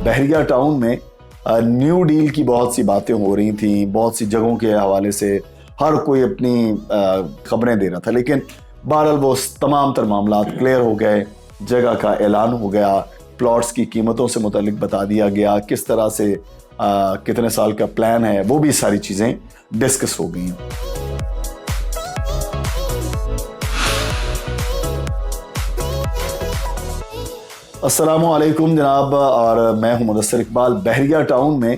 बहरिया town में new deal की बहुत सी बातें हो रही थी, बहुत सी जगहों के हवाले से हर कोई अपनी खबरें दे रहा था, लेकिन बहरहाल वो तमाम तर मामला क्लियर हो गए। जगह का ऐलान हो गया, प्लॉट्स की कीमतों से मुतालिक बता दिया गया, किस तरह से कितने साल का प्लान है, वो भी सारी चीज़ें डिस्कस हो गई हैं। अस्सलामुअलैकुम जनाब, और मैं हूं मुदस्सिर इकबाल। बहरिया टाउन में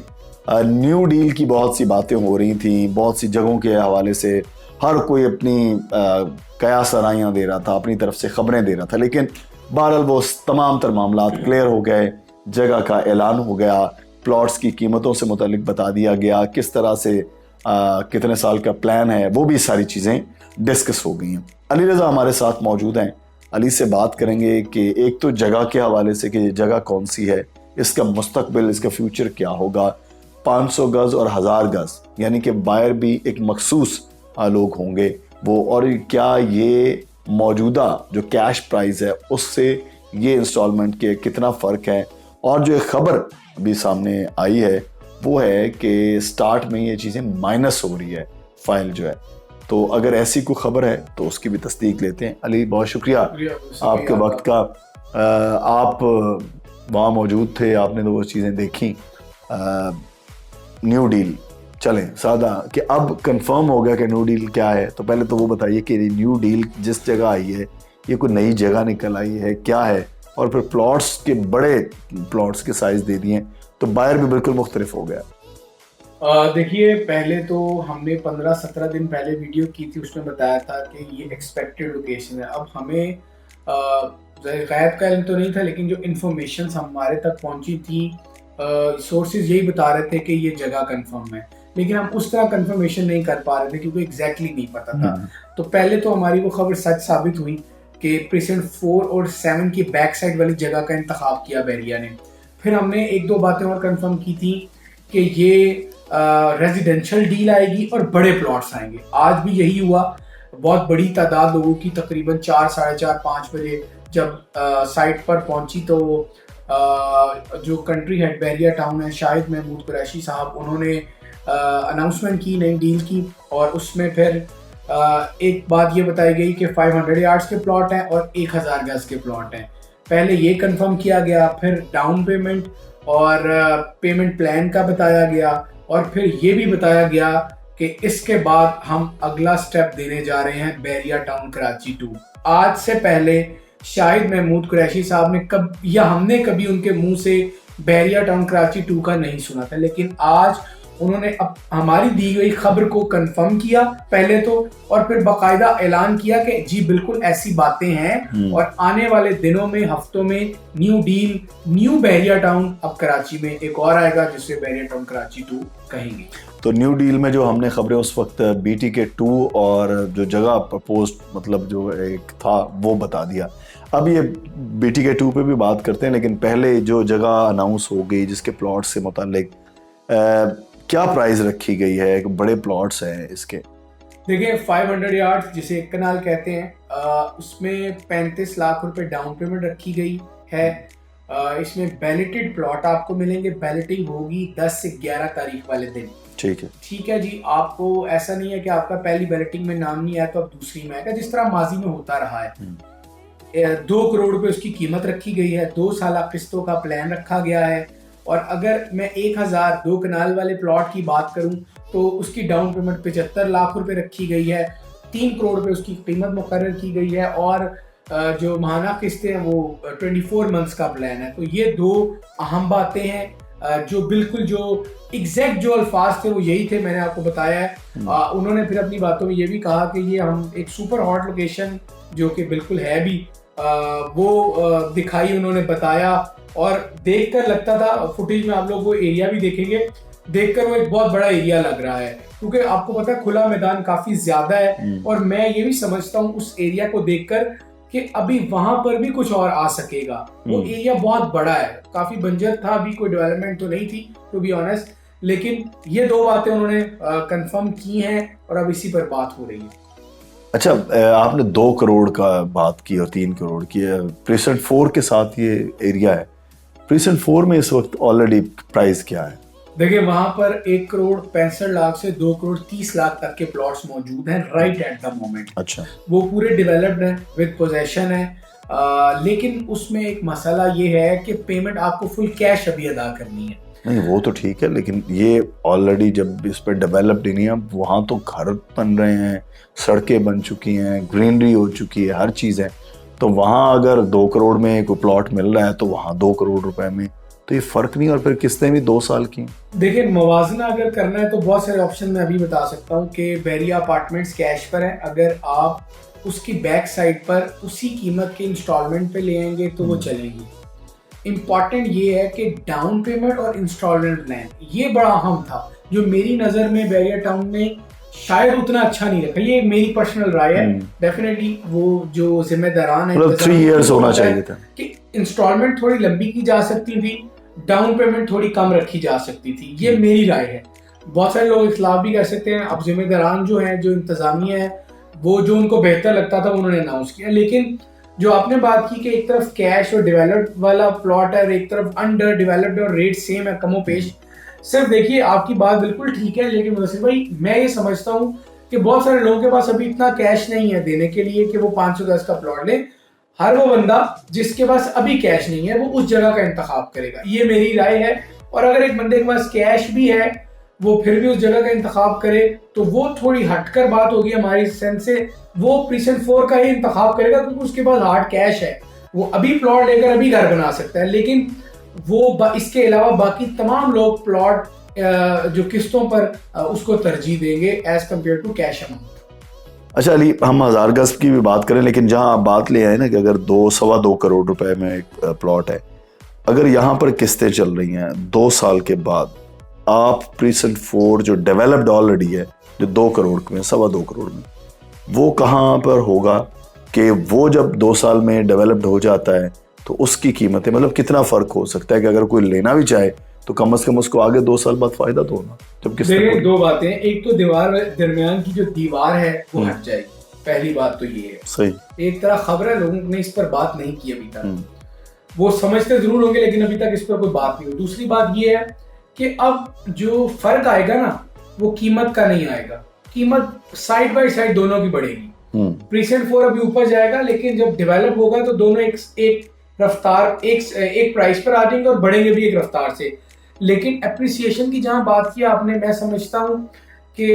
न्यू डील की बहुत सी बातें हो रही थी, बहुत सी जगहों के हवाले से हर कोई अपनी कयास राइयाँ दे रहा था, अपनी तरफ से खबरें दे रहा था, लेकिन बहरहाल वो तमाम तर मामला क्लियर हो गए। जगह का ऐलान हो गया, प्लॉट्स की कीमतों से मुतालिक बता दिया गया, किस तरह से कितने साल का प्लान है, वो भी सारी चीज़ें डिस्कस हो गई हैं। अली रज़ा हमारे साथ मौजूद हैं। अली से बात करेंगे कि एक तो जगह के हवाले से कि ये जगह कौन सी है, इसका मुस्तकबिल, इसका फ्यूचर क्या होगा, 500 गज़ और 1000 गज़, यानी कि बायर भी एक मखसूस लोग होंगे वो, और क्या ये मौजूदा जो कैश प्राइस है उससे ये इंस्टॉलमेंट के कितना फ़र्क है। और जो एक ख़बर भी सामने आई है वो है कि स्टार्ट में ये चीज़ें माइनस हो रही है फाइल जो है, तो अगर ऐसी कोई खबर है तो उसकी भी तस्दीक लेते हैं। अली, बहुत शुक्रिया आपके वक्त का। आप वहाँ मौजूद थे, आपने तो वो चीज़ें देखी। न्यू डील, चलें सादा कि अब कंफर्म हो गया कि न्यू डील क्या है, तो पहले तो वो बताइए कि न्यू डील जिस जगह आई है, ये कोई नई जगह निकल आई है, क्या है, और फिर प्लॉट्स के बड़े प्लॉट्स के साइज़ दे दिए तो बायर भी बिल्कुल मुख्तलिफ हो गया। देखिए, पहले तो हमने 15-17 दिन पहले वीडियो की थी, उसमें बताया था कि ये एक्सपेक्टेड लोकेशन है। अब हमें गैब का इल्म तो नहीं था, लेकिन जो इन्फॉर्मेशन हमारे तक पहुंची थी, सोर्सेज यही बता रहे थे कि ये जगह कंफर्म है, लेकिन हम उस तरह कंफर्मेशन नहीं कर पा रहे थे क्योंकि एग्जैक्टली नहीं पता था। तो पहले तो हमारी वो खबर सच साबित हुई कि प्रीसेंट 4 और 7 की बैक साइड वाली जगह का इंतखाब किया बहरिया ने। फिर हमने एक दो बातें और कंफर्म की थी कि ये रेजिडेंशियल डील आएगी और बड़े प्लॉट्स आएंगे। आज भी यही हुआ। बहुत बड़ी तादाद लोगों की तकरीबन 4, साढ़े 4, 5 बजे जब साइट पर पहुंची तो जो कंट्री हेड बहरिया टाउन है, शाहिद महमूद कुरैशी साहब, उन्होंने अनाउंसमेंट की नई डील की, और उसमें फिर एक बात ये बताई गई कि 500 यार्ड्स के प्लॉट हैं और 1000 गज के प्लॉट हैं। पहले ये कंफर्म किया गया, फिर डाउन पेमेंट और पेमेंट प्लान का बताया गया, और फिर ये भी बताया गया कि इसके बाद हम अगला स्टेप देने जा रहे हैं बहरिया टाउन कराची 2। आज से पहले शाहिद महमूद कुरैशी साहब ने हमने कभी उनके मुंह से बहरिया टाउन कराची 2 का नहीं सुना था, लेकिन आज उन्होंने अब हमारी दी गई खबर को कंफर्म किया पहले तो, और फिर बाकायदा ऐलान किया कि जी बिल्कुल ऐसी बातें हैं, और आने वाले दिनों में, हफ्तों में न्यू डील, न्यू बहरिया टाउन अब कराची में एक और आएगा जिसे बहरिया टाउन कराची 2 कहेंगे। तो न्यू डील में जो हमने खबरें उस वक्त BTK 2 और जो जगह प्रपोज मतलब जो एक था वो बता दिया। अब ये BTK 2 पे भी बात करते हैं, लेकिन पहले जो जगह अनाउंस हो गई जिसके प्लॉट से मुतालिक क्या प्राइस रखी गई है, बड़े प्लॉट्स हैं इसके? देखिए, 500 यार्ड जिसे एक कनाल कहते हैं, उसमें 35 लाख रुपए डाउन पेमेंट रखी गई है। इसमें बैलेटेड प्लॉट आपको मिलेंगे। बैलेटिंग होगी 10 से 11 तारीख वाले दिन। ठीक है जी। आपको ऐसा नहीं है कि आपका पहली बैलेटिंग में नाम नहीं आया तो अब दूसरी में आएगा, जिस तरह माजी में होता रहा है। 2 करोड़ रुपए उसकी कीमत रखी गई है, 2 साल किस्तों का प्लान रखा गया है, और अगर मैं 1000 2 कनाल वाले प्लॉट की बात करूं तो उसकी डाउन पेमेंट 75 लाख रुपए रखी गई है, 3 करोड़ रुपए उसकी कीमत मुकर्रर की गई है, और जो माहाना किस्तें हैं वो 24 मंथ्स का प्लान है। तो ये 2 अहम बातें हैं जो बिल्कुल जो एग्जैक्ट जो अल्फाज थे वो यही थे, मैंने आपको बताया है। उन्होंने फिर अपनी बातों में ये भी कहा कि ये हम एक सुपर हॉट लोकेशन जो कि बिल्कुल है भी, वो दिखाई, उन्होंने बताया, और देखकर लगता था, फुटेज में आप लोग वो एरिया भी देखेंगे, देखकर वो एक बहुत बड़ा एरिया लग रहा है, क्योंकि आपको पता है खुला मैदान काफी ज्यादा है, और मैं ये भी समझता हूँ उस एरिया को देखकर कि अभी वहां पर भी कुछ और आ सकेगा। वो एरिया बहुत बड़ा है, काफी बंजर था, अभी कोई डेवलपमेंट तो नहीं थी टू बी ऑनेस्ट, लेकिन ये 2 बातें उन्होंने कंफर्म की हैं और अब इसी पर बात हो रही है। अच्छा, आपने 2 करोड़ का बात की और 3 करोड़ की। प्रेसिडेंट 4 के साथ ये एरिया है। प्रीसेंट 4 में इस वक्त ऑलरेडी प्राइस क्या है? देखिए वहां पर 1,65,00,000 से 2,30,00,000 तक के प्लॉट्स मौजूद हैं राइट एट द मोमेंट। अच्छा, वो पूरे डेवलप्ड हैं विद पोजेशन है, लेकिन उसमें एक मसला ये है कि पेमेंट आपको फुल कैश अभी अदा करनी है। नहीं वो तो ठीक है, लेकिन ये ऑलरेडी जब इस पर डेवलप्ड ही नहीं है, अब वहाँ तो घर बन रहे हैं, सड़कें बन चुकी हैं, ग्रीनरी हो चुकी है, हर चीज़ है, तो वहाँ अगर 2 करोड़ में कोई प्लॉट मिल रहा है तो वहाँ 2 करोड़ रुपए में तो ये फर्क नहीं। और फिर किस्तें भी 2 साल की। देखिए मवाजना अगर करना है तो बहुत सारे ऑप्शन मैं अभी बता सकता हूँ कि बैरिया अपार्टमेंट्स कैश पर है, अगर आप उसकी बैक साइड पर उसी कीमत के इंस्टॉलमेंट पे ले आएंगे तो वो चलेगी। इम्पॉर्टेंट ये है कि डाउन पेमेंट और इंस्टॉलमेंट प्लान ये बड़ा अहम था, जो मेरी नज़र में बैरिया टाउन में शायद उतना अच्छा नहीं रखा। ये मेरी पर्सनल राय है। डेफिनेटली वो जो जिम्मेदारान है, मतलब 3 इयर्स होना चाहिए था कि इंस्टॉलमेंट थोड़ी लंबी की जा सकती थी, डाउन पेमेंट थोड़ी कम रखी जा सकती थी। ये मेरी राय है। बहुत सारे लोग इख्लाफ भी कर सकते हैं। अब जिम्मेदारान जो हैं, जो इंतजामिया है, वो जो उनको बेहतर लगता था उन्होंने अनाउंस किया। लेकिन जो आपने बात की कि एक तरफ कैश और डेवलप्ड वाला प्लॉट है और एक तरफ अंडर डेवलप्ड और रेट सेम है कमो पेश, सिर्फ देखिए आपकी बात बिल्कुल ठीक है, लेकिन मुदस्सिर भाई मैं ये समझता हूँ कि बहुत सारे लोगों के पास अभी इतना कैश नहीं है देने के लिए कि वो 510 का प्लॉट ले। हर वो बंदा जिसके पास अभी कैश नहीं है वो उस जगह का इंतखाब करेगा, ये मेरी राय है। और अगर एक बंदे के पास कैश भी है वो फिर भी उस जगह का इंतखाब करे तो वो थोड़ी हटकर बात होगी हमारी सेंस से। वो प्रीसेंट 4 का ही इंतखाब करेगा क्योंकि उसके पास हार्ड कैश है, वो अभी प्लॉट लेकर अभी घर बना सकता है। लेकिन वो इसके अलावा बाकी तमाम लोग प्लॉट जो किस्तों पर उसको तरजीह देंगे as compared to cash amount. अच्छा अली, हम 1000 गज की भी बात करें, लेकिन जहां आप बात ले आए ना कि अगर 2-2.25 करोड़ रुपए में एक प्लॉट है, अगर यहाँ पर किस्तें चल रही हैं 2 साल के बाद, आप प्रीसेंट 4 जो डेवलप्ड ऑलरेडी है, जो 2 करोड़ में 2.25 करोड़ में, वो कहाँ पर होगा कि वो जब 2 साल में डेवलप्ड हो जाता है तो उसकी कीमतें, मतलब कितना फर्क हो सकता है कि अगर कोई लेना भी चाहे तो कम से कम उसको आगे 2 साल बाद फायदा तो होना। जब देखिए 2 बातें, एक तो दीवार दरमियान की जो दीवार है वो हट जाएगी, पहली बात तो ये है। सही। एक तरह खबर है, लोगों ने इस पर बात नहीं की अभी तक, वो समझते जरूर होंगे लेकिन अभी तक इस पर कोई बात नहीं हुई। दूसरी बात ये है कि अब जो फर्क आएगा ना वो कीमत का नहीं आएगा, कीमत साइड बाय साइड दोनों की बढ़ेगी। प्रीसेंट 4 अभी ऊपर जाएगा, लेकिन जब डेवलप होगा तो दोनों एक रफ्तार एक प्राइस पर आ जाएंगे और बढ़ेंगे भी एक रफ्तार से। लेकिन एप्रिसिएशन की जहां बात की आपने, मैं समझता हूं कि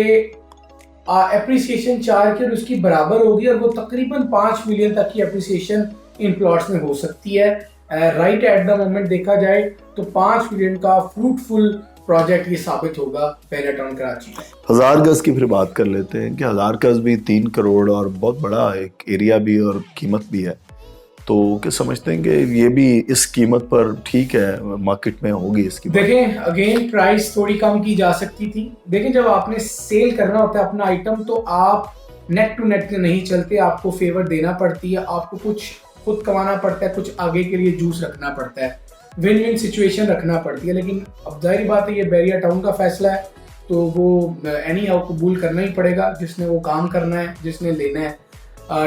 एप्रिसिएशन 4 की और उसकी बराबर होगी और वो तकरीबन 5 मिलियन तक की एप्रिसिएशन इन प्लॉट्स में हो सकती है। राइट एट द मोमेंट देखा जाए तो 5 मिलियन का फ्रूटफुल प्रोजेक्ट ये साबित होगा बैरिया टाउन कराची का। 1000 गज की फिर बात कर लेते हैं कि 1000 गज भी 3 करोड़ और बहुत बड़ा एक एरिया भी और कीमत भी है, तो क्या समझते हैं कि ये भी इस कीमत पर ठीक है, मार्केट में होगी इसकी? देखें अगेन प्राइस थोड़ी कम की जा सकती थी। देखें जब आपने सेल करना होता है अपना आइटम तो आप नेट टू नेट नहीं चलते, आपको फेवर देना पड़ती है, आपको कुछ खुद कमाना पड़ता है, कुछ आगे के लिए जूस रखना पड़ता है, विन विन सिचुएशन रखना पड़ती है। लेकिन अब जाहिर बात है ये बैरिया टाउन का फैसला है तो वो एनी हाउ कबूल करना ही पड़ेगा, जिसने वो काम करना है, जिसने लेना है।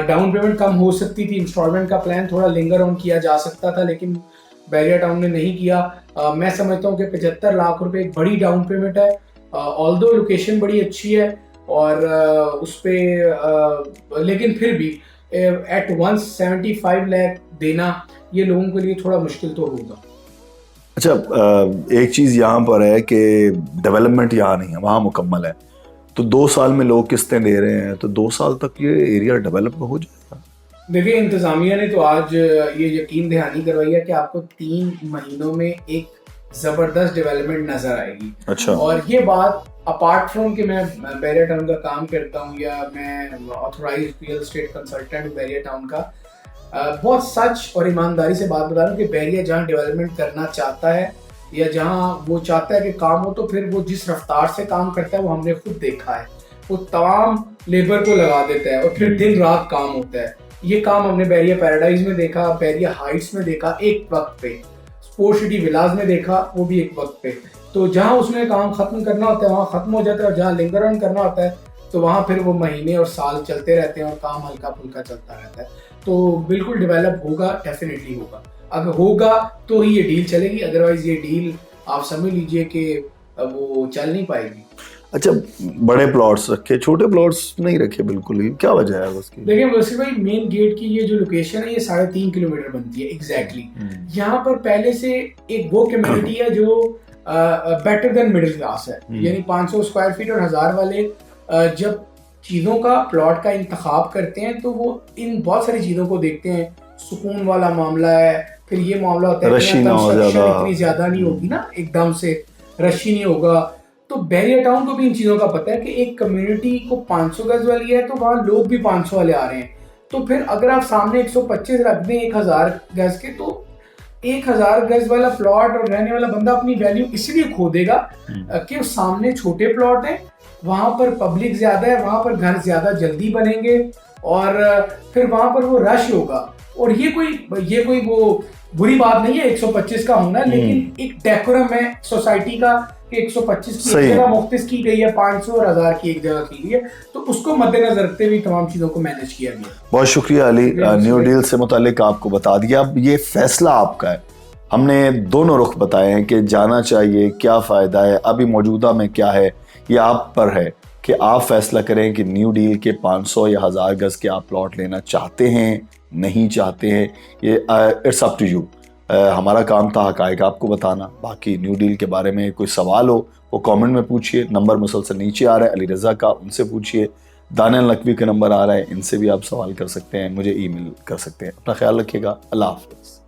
डाउन पेमेंट कम हो सकती थी, इंस्टॉलमेंट का प्लान थोड़ा लिंगर ऑन किया जा सकता था, लेकिन बैरिया टाउन ने नहीं किया। मैं समझता हूँ कि 75 लाख रुपए एक बड़ी डाउन पेमेंट है, ऑल्दो लोकेशन बड़ी अच्छी है और उस पर लेकिन फिर भी एट वंस 75 लाख देना ये लोगों के लिए थोड़ा मुश्किल तो होगा। अच्छा एक चीज़ यहाँ पर है कि डेवलपमेंट यहाँ नहीं है, वहाँ मुकम्मल है, तो 2 साल में लोग किस्तें दे रहे हैं, तो 2 साल तक ये एरिया डेवलप हो जाएगा। देखिए इंतजामिया ने तो आज ये यकीन दहानी करवाई है कि आपको 3 महीनों में एक जबरदस्त डेवलपमेंट नजर आएगी। अच्छा। और ये बात अपार्ट फ्रॉम कि मैं बैरिया टाउन का काम करता हूँ या मैं authorised real estate consultant Bairia town का, बहुत सच और ईमानदारी से बात बता रहा हूँ कि बैरिया जहाँ डेवलपमेंट करना चाहता है या जहाँ वो चाहता है कि काम हो, तो फिर वो जिस रफ्तार से काम करता है वो हमने खुद देखा है, वो तमाम लेबर को लगा देता है और फिर दिन रात काम होता है। ये काम हमने बैरिया पैराडाइज में देखा, बैरिया हाइट्स में देखा एक वक्त पे, स्पोर्ट सिटी विलाज में देखा वो भी एक वक्त पे। तो जहाँ उसने काम खत्म करना होता है वहाँ खत्म हो जाता है और जहाँ लिंगर ऑन करना होता है तो वहाँ फिर वो महीने और साल चलते रहते हैं और काम हल्का फुल्का चलता रहता है। तो बिल्कुल डेवलप होगा, डेफिनेटली होगा। अगर होगा तो ही ये डील चलेगी, अदरवाइज ये डील आप समझ लीजिए कि वो चल नहीं पाएगी। अच्छा, बड़े प्लॉट्स रखे, छोटे प्लॉट्स नहीं रखे बिल्कुल ही, क्या वजह है उसकी? देखिए वैसे भाई, मेन गेट की ये जो लोकेशन है ये 3.5 किलोमीटर बनती है एग्जैक्टली। यहाँ पर पहले से एक वो कम्युनिटी है जो बेटर देन मिडिल क्लास है, यानी 500 स्क्वायर फीट और 1000 वाले जब चीज़ों का प्लॉट का इंतखाब करते हैं तो वो इन बहुत सारी चीज़ों को देखते हैं। सुकून वाला मामला है, फिर ये मामला होता है रशी ना हो कंस्ट्रक्शन ज्यादा, इतनी ज्यादा नहीं होगी ना, एकदम से रशी नहीं होगा। तो बहरिया टाउन को भी इन चीज़ों का पता है कि एक कम्युनिटी को 500 गज वाली है तो वहाँ लोग भी 500 वाले आ रहे हैं। तो फिर अगर आप सामने 125 रख दें 1000 गज के, तो 1000 गज वाला प्लॉट और रहने वाला बंदा अपनी वैल्यू इसलिए खो देगा कि सामने छोटे प्लॉट हैं, वहां पर पब्लिक ज्यादा है, वहां पर घर ज्यादा जल्दी बनेंगे और फिर वहां पर वो रश होगा। और ये कोई वो बुरी बात नहीं है 125 का होना, लेकिन एक डेकोरम है सोसाइटी का कि 125 की एक जगह मुख्तस की गई है, 500 और 1000 की एक जगह की गई है, तो उसको मद्देनजर रखते हुए तमाम चीजों को मैनेज किया गया। बहुत शुक्रिया अली, न्यू डील से मुतालिक आपको बता दिया। अब ये फैसला आपका है, हमने दोनों रुख बताए हैं कि जाना चाहिए, क्या फ़ायदा है, अभी मौजूदा में क्या है, ये आप पर है कि आप फैसला करें कि न्यू डील के 500 या 1000 गज के आप प्लॉट लेना चाहते हैं, नहीं चाहते हैं। ये इट्स अप टू यू। हमारा काम था हक़ाइक़ आपको बताना। बाकी न्यू डील के बारे में कोई सवाल हो वो कमेंट में पूछिए, नंबर मुसलसल नीचे आ रहा है अली रज़ा का, उनसे पूछिए। दानियल नकवी का नंबर आ रहा है, इनसे भी आप सवाल कर सकते हैं, मुझे ईमेल कर सकते हैं। अपना ख्याल रखिएगा, अल्लाह हाफ़िज़।